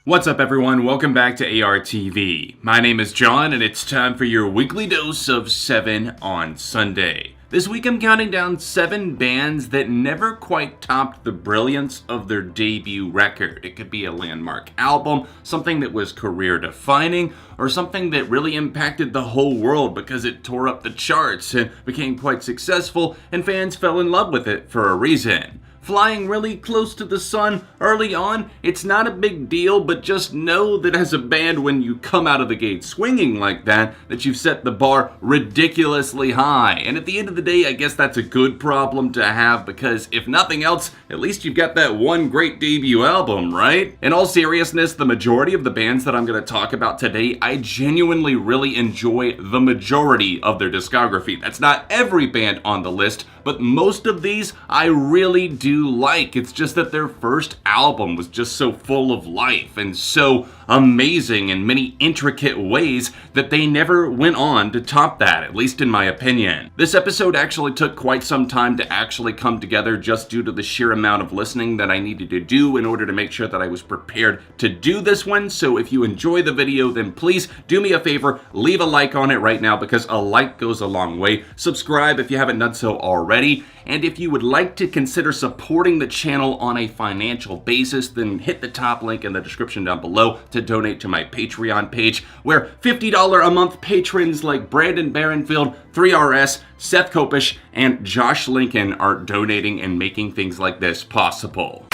What's up everyone, welcome back to ARTV. My name is John and it's time for your weekly dose of 7 on Sunday. This week I'm counting down 7 bands that never quite topped the brilliance of their debut record. It could be a landmark album, something that was career defining, or something that really impacted the whole world because it tore up the charts and became quite successful and fans fell in love with it for a reason. Flying really close to the sun early on, it's not a big deal, but just know that as a band, when you come out of the gate swinging like that you've set the bar ridiculously high. And at the end of the day, I guess that's a good problem to have because if nothing else, at least you've got that one great debut album, right? In all seriousness, the majority of the bands that I'm going to talk about today, I genuinely really enjoy the majority of their discography. That's not every band on the list, but most of these I really do like. It's just that their first album was just so full of life and so amazing in many intricate ways that they never went on to top that, at least in my opinion. This episode actually took quite some time to actually come together just due to the sheer amount of listening that I needed to do in order to make sure that I was prepared to do this one. So if you enjoy the video, then please do me a favor, leave a like on it right now because a like goes a long way. Subscribe if you haven't done so already. And if you would like to consider supporting the channel on a financial basis, then hit the top link in the description down below to donate to my Patreon page, where $50 a month patrons like Brandon Barrenfield, 3RS, Seth Kopish, and Josh Lincoln are donating and making things like this possible.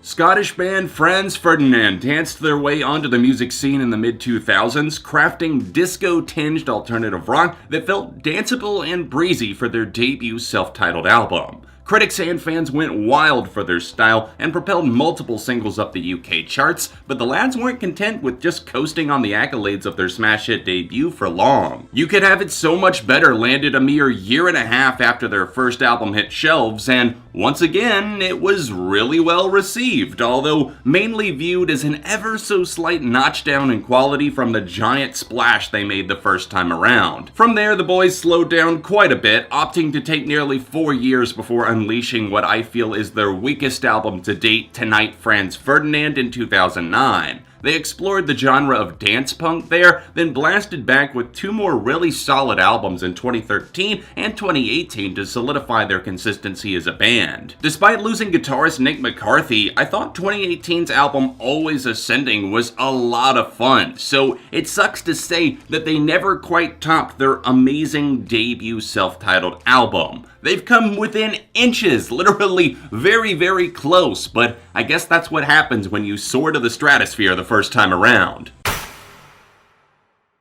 Scottish band FRANZ FERDINAND danced their way onto the music scene in the mid-2000s, crafting disco-tinged alternative rock that felt danceable and breezy for their debut self-titled album. Critics and fans went wild for their style and propelled multiple singles up the UK charts, but the lads weren't content with just coasting on the accolades of their smash hit debut for long. You Could Have It So Much Better landed a mere year and a half after their first album hit shelves, and once again, it was really well received, although mainly viewed as an ever so slight notch down in quality from the giant splash they made the first time around. From there, the boys slowed down quite a bit, opting to take nearly 4 years before unleashing what I feel is their weakest album to date, Tonight FRANZ FERDINAND in 2009. They explored the genre of dance punk there, then blasted back with 2 more really solid albums in 2013 and 2018 to solidify their consistency as a band. Despite losing guitarist Nick McCarthy, I thought 2018's album Always Ascending was a lot of fun, so it sucks to say that they never quite topped their amazing debut self-titled album. They've come within inches, literally very, very close, but I guess that's what happens when you soar to the stratosphere the first time around.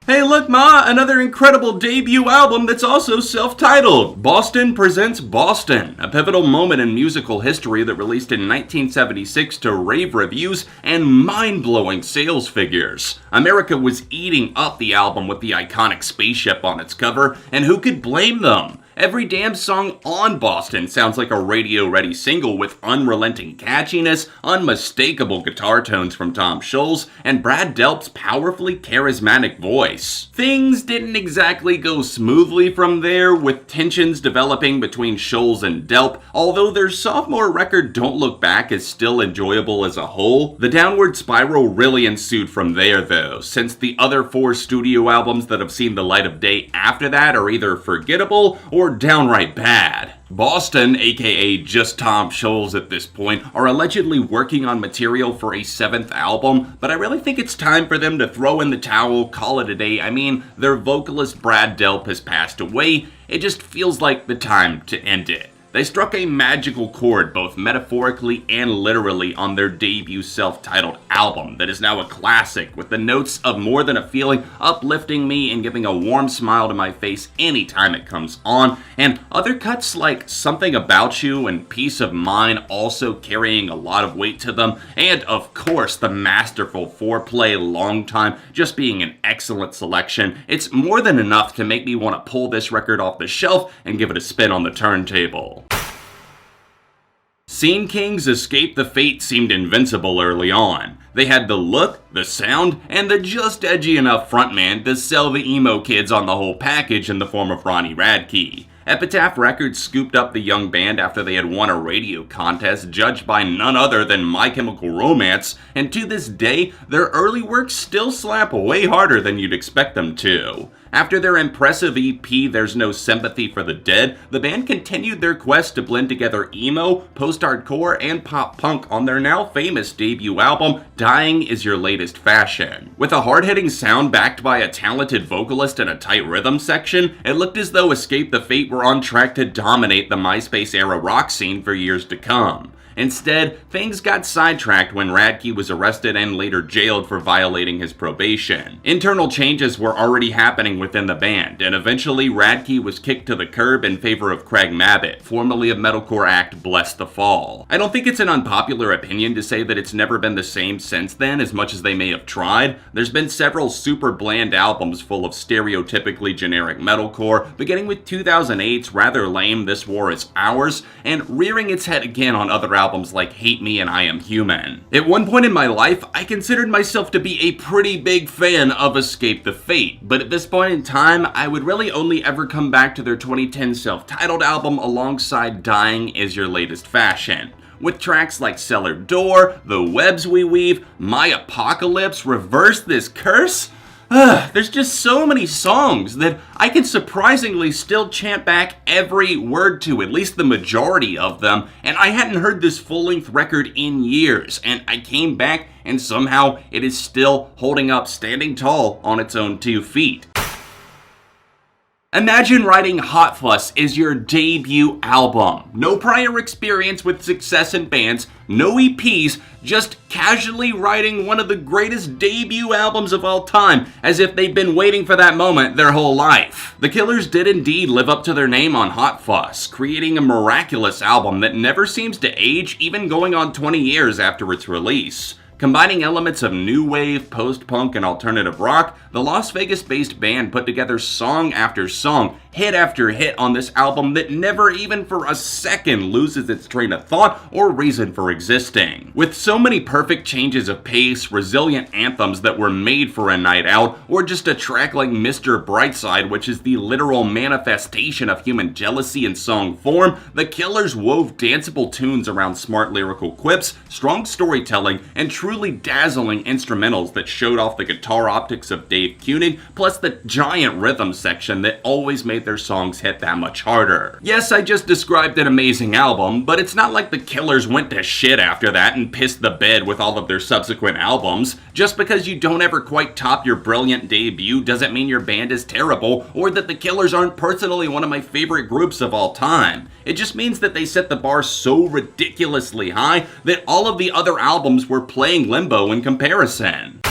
Hey look ma, another incredible debut album that's also self-titled. Boston presents Boston, a pivotal moment in musical history that released in 1976 to rave reviews and mind-blowing sales figures. America was eating up the album with the iconic spaceship on its cover, and who could blame them? Every damn song on Boston sounds like a radio-ready single with unrelenting catchiness, unmistakable guitar tones from Tom Scholz, and Brad Delp's powerfully charismatic voice. Things didn't exactly go smoothly from there, with tensions developing between Scholz and Delp. Although their sophomore record Don't Look Back is still enjoyable as a whole, the downward spiral really ensued from there though, since the other 4 studio albums that have seen the light of day after that are either forgettable or downright bad. Boston, aka just Tom Scholz at this point, are allegedly working on material for a 7th album, but I really think it's time for them to throw in the towel, call it a day. I mean, their vocalist Brad Delp has passed away. It just feels like the time to end it. They struck a magical chord, both metaphorically and literally, on their debut self-titled album that is now a classic, with the notes of More Than a Feeling uplifting me and giving a warm smile to my face anytime it comes on, and other cuts like Something About You and Peace of Mind also carrying a lot of weight to them, and of course the masterful Foreplay Long Time just being an excellent selection. It's more than enough to make me want to pull this record off the shelf and give it a spin on the turntable. Scene King's Escape the Fate seemed invincible early on. They had the look, the sound, and the just edgy enough frontman to sell the emo kids on the whole package in the form of Ronnie Radke. Epitaph Records scooped up the young band after they had won a radio contest judged by none other than My Chemical Romance, and to this day, their early works still slap way harder than you'd expect them to. After their impressive EP, There's No Sympathy for the Dead, the band continued their quest to blend together emo, post-hardcore, and pop-punk on their now famous debut album, Dying Is Your Latest Fashion. With a hard-hitting sound backed by a talented vocalist and a tight rhythm section, it looked as though Escape the Fate were on track to dominate the MySpace-era rock scene for years to come. Instead, things got sidetracked when Radke was arrested and later jailed for violating his probation. Internal changes were already happening within the band, and eventually Radke was kicked to the curb in favor of Craig Mabbitt, formerly of metalcore act Bless the Fall. I don't think it's an unpopular opinion to say that it's never been the same since then, as much as they may have tried. There's been several super bland albums full of stereotypically generic metalcore, beginning with 2008's rather lame This War Is Ours, and rearing its head again on other albums like Hate Me and I Am Human. At one point in my life, I considered myself to be a pretty big fan of Escape the Fate, but at this point in time, I would really only ever come back to their 2010 self-titled album alongside Dying Is Your Latest Fashion. With tracks like Cellar Door, The Webs We Weave, My Apocalypse, Reverse This Curse. There's just so many songs that I can surprisingly still chant back every word to, at least the majority of them, and I hadn't heard this full-length record in years, and I came back and somehow it is still holding up, standing tall on its own 2 feet. Imagine writing Hot Fuss as your debut album. No prior experience with success in bands, no EPs, just casually writing one of the greatest debut albums of all time, as if they'd been waiting for that moment their whole life. The Killers did indeed live up to their name on Hot Fuss, creating a miraculous album that never seems to age, even going on 20 years after its release. Combining elements of new wave, post-punk, and alternative rock, the Las Vegas-based band put together song after song, hit after hit on this album that never even for a second loses its train of thought or reason for existing. With so many perfect changes of pace, resilient anthems that were made for a night out, or just a track like Mr. Brightside, which is the literal manifestation of human jealousy in song form, the Killers wove danceable tunes around smart lyrical quips, strong storytelling, and truly dazzling instrumentals that showed off the guitar optics of Dave Koenig, plus the giant rhythm section that always made their songs hit that much harder. Yes, I just described an amazing album, but it's not like the Killers went to shit after that and pissed the bed with all of their subsequent albums. Just because you don't ever quite top your brilliant debut doesn't mean your band is terrible, or that the Killers aren't personally one of my favorite groups of all time. It just means that they set the bar so ridiculously high that all of the other albums were playing limbo in comparison.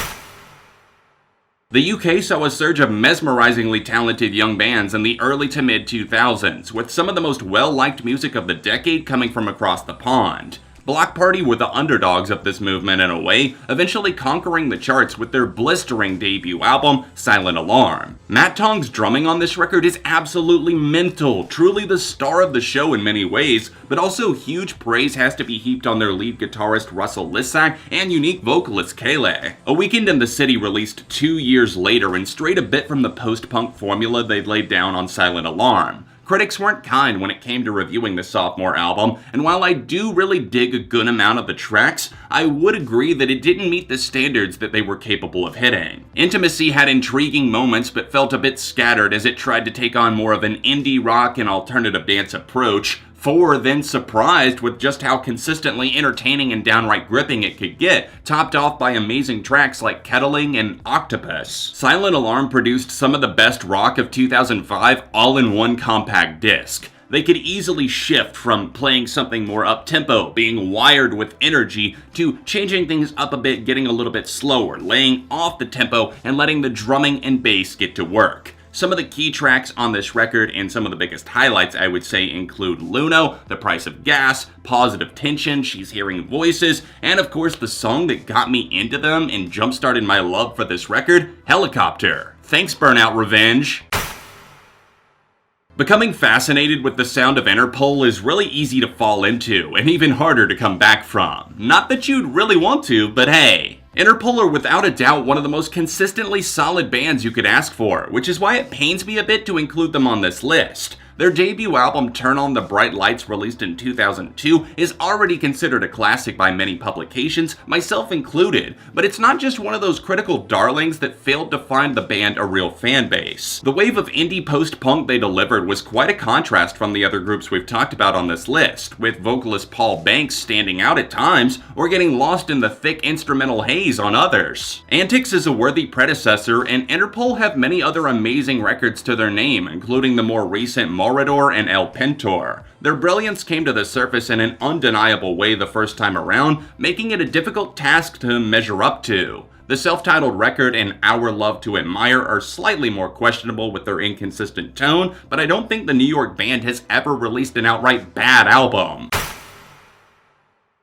The UK saw a surge of mesmerizingly talented young bands in the early to mid-2000s, with some of the most well-liked music of the decade coming from across the pond. Bloc Party were the underdogs of this movement in a way, eventually conquering the charts with their blistering debut album, Silent Alarm. Matt Tong's drumming on this record is absolutely mental, truly the star of the show in many ways, but also huge praise has to be heaped on their lead guitarist Russell Lissack and unique vocalist Kayleigh. A Weekend in the City released 2 years later and strayed a bit from the post-punk formula they'd laid down on Silent Alarm. Critics weren't kind when it came to reviewing the sophomore album, and while I do really dig a good amount of the tracks, I would agree that it didn't meet the standards that they were capable of hitting. Intimacy had intriguing moments but felt a bit scattered as it tried to take on more of an indie rock and alternative dance approach. For then surprised with just how consistently entertaining and downright gripping it could get, topped off by amazing tracks like Kettling and Octopus. Silent Alarm produced some of the best rock of 2005 all in one compact disc. They could easily shift from playing something more up-tempo, being wired with energy, to changing things up a bit, getting a little bit slower, laying off the tempo, and letting the drumming and bass get to work. Some of the key tracks on this record and some of the biggest highlights I would say include Luno, The Price of Gas, Positive Tension, She's Hearing Voices, and of course the song that got me into them and jump-started my love for this record, Helicopter. Thanks Burnout Revenge! Becoming fascinated with the sound of Interpol is really easy to fall into, and even harder to come back from. Not that you'd really want to, but hey. Interpol are without a doubt one of the most consistently solid bands you could ask for, which is why it pains me a bit to include them on this list. Their debut album Turn on the Bright Lights, released in 2002, is already considered a classic by many publications, myself included, but it's not just one of those critical darlings that failed to find the band a real fan base. The wave of indie post-punk they delivered was quite a contrast from the other groups we've talked about on this list, with vocalist Paul Banks standing out at times or getting lost in the thick instrumental haze on others. Antics is a worthy predecessor, and Interpol have many other amazing records to their name, including the more recent Morador and El Pintor. Their brilliance came to the surface in an undeniable way the first time around, making it a difficult task to measure up to. The self-titled record and Our Love to Admire are slightly more questionable with their inconsistent tone, but I don't think the New York band has ever released an outright bad album.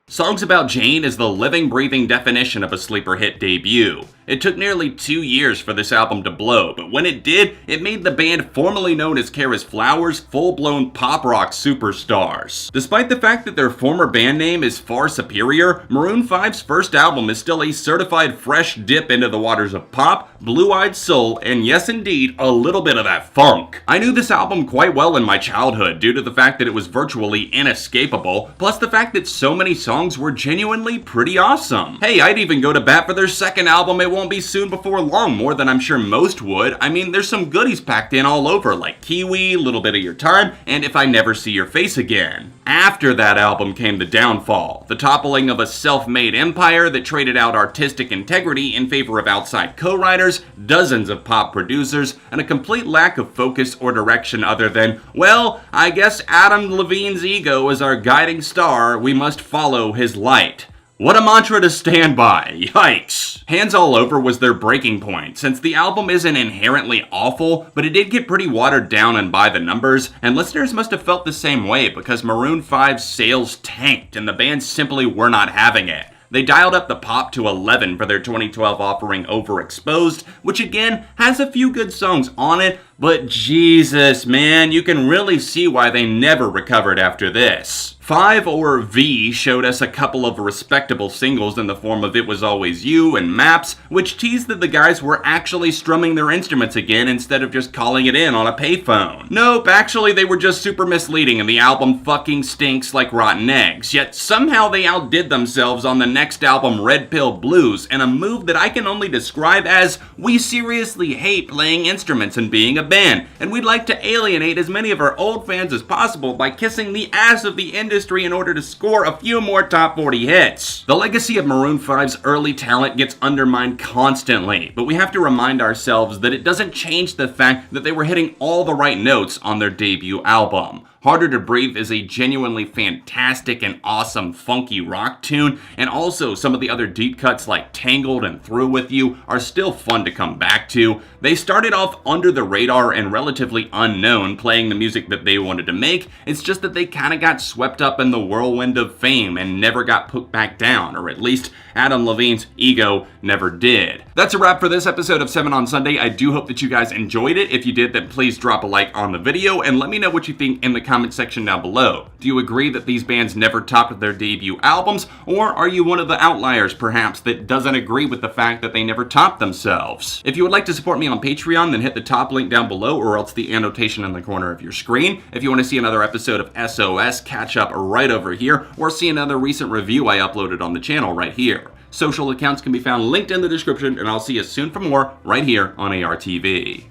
Songs About Jane is the living, breathing definition of a sleeper hit debut. It took nearly 2 years for this album to blow, but when it did, it made the band formerly known as Kara's Flowers full-blown pop rock superstars. Despite the fact that their former band name is far superior, Maroon 5's first album is still a certified fresh dip into the waters of pop, blue-eyed soul, and yes indeed, a little bit of that funk. I knew this album quite well in my childhood due to the fact that it was virtually inescapable, plus the fact that so many songs were genuinely pretty awesome. Hey, I'd even go to bat for their second album, It Won't Be Soon Before Long, more than I'm sure most would. I mean, there's some goodies packed in all over, like Kiwi, Little Bit of Your Time, and If I Never See Your Face Again. After that album came the downfall, the toppling of a self-made empire that traded out artistic integrity in favor of outside co-writers, dozens of pop producers, and a complete lack of focus or direction other than, well, I guess Adam Levine's ego is our guiding star, we must follow his light. What a mantra to stand by, yikes! Hands All Over was their breaking point, since the album isn't inherently awful, but it did get pretty watered down and by the numbers, and listeners must have felt the same way because Maroon 5's sales tanked and the band simply were not having it. They dialed up the pop to 11 for their 2012 offering Overexposed, which again has a few good songs on it, but Jesus, man, you can really see why they never recovered after this. 5 or V showed us a couple of respectable singles in the form of It Was Always You and Maps, which teased that the guys were actually strumming their instruments again instead of just calling it in on a payphone. Nope, actually they were just super misleading and the album fucking stinks like rotten eggs, yet somehow they outdid themselves on the next album Red Pill Blues in a move that I can only describe as we seriously hate playing instruments and being a band, and we'd like to alienate as many of our old fans as possible by kissing the ass of the industry in order to score a few more top 40 hits. The legacy of Maroon 5's early talent gets undermined constantly, but we have to remind ourselves that it doesn't change the fact that they were hitting all the right notes on their debut album. Harder to Breathe is a genuinely fantastic and awesome funky rock tune, and also some of the other deep cuts like Tangled and Through With You are still fun to come back to. They started off under the radar and relatively unknown playing the music that they wanted to make, it's just that they kinda got swept up in the whirlwind of fame and never got put back down, or at least Adam Levine's ego never did. That's a wrap for this episode of 7 on Sunday. I do hope that you guys enjoyed it. If you did, then please drop a like on the video and let me know what you think in the comment section down below. Do you agree that these bands never topped their debut albums, or are you one of the outliers perhaps that doesn't agree with the fact that they never topped themselves? If you would like to support me on Patreon, then hit the top link down below or else the annotation in the corner of your screen. If you want to see another episode of SOS, catch up right over here, or see another recent review I uploaded on the channel right here. Social accounts can be found linked in the description, and I'll see you soon for more right here on ARTV.